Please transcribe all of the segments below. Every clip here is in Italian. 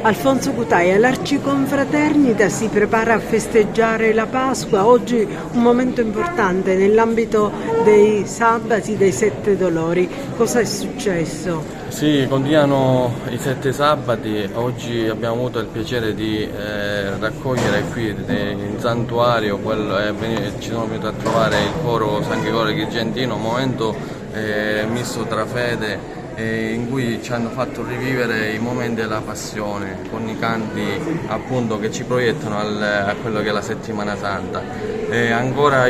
Alfonso Cutaia, l'Arciconfraternita si prepara a festeggiare la Pasqua, oggi un momento importante nell'ambito dei sabati dei Sette Dolori. Cosa è successo? Sì, continuano i 7 sabati, oggi abbiamo avuto il piacere di raccogliere qui in santuario, ci sono venuti a trovare il coro San Gregorio Agrigentino, un momento misto tra fede in cui ci hanno fatto rivivere i momenti della passione con i canti appunto che ci proiettano a quello che è la settimana santa. Ancora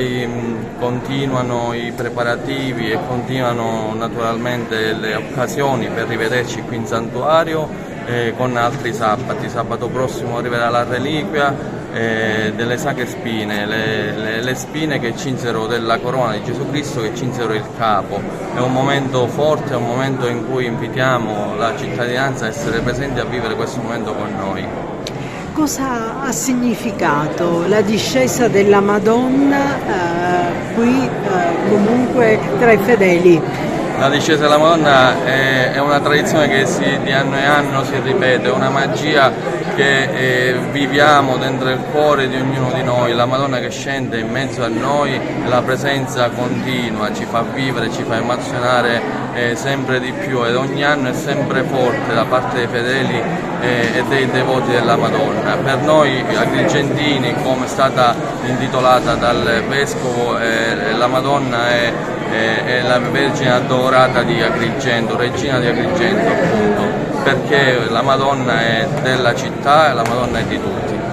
continuano i preparativi e continuano naturalmente le occasioni per rivederci qui in santuario con altri sabati. Sabato prossimo arriverà la reliquia delle sacre spine, le spine che cinsero della corona di Gesù Cristo, che cinsero il capo. È un momento forte, è un momento in cui invitiamo la cittadinanza a essere presenti a vivere questo momento con noi. Cosa ha significato la discesa della Madonna qui comunque tra i fedeli? La discesa della Madonna è una tradizione che di anno in anno si ripete, è una magia che viviamo dentro il cuore di ognuno di noi. La Madonna che scende in mezzo a noi, la presenza continua, ci fa vivere, ci fa emozionare sempre di più, ed ogni anno è sempre forte da parte dei fedeli e dei devoti della Madonna. Per noi agrigentini, come è stata intitolata dal Vescovo, la Madonna è la Vergine Adorata di Agrigento, Regina di Agrigento appunto, perché la Madonna è della città e la Madonna è di tutti.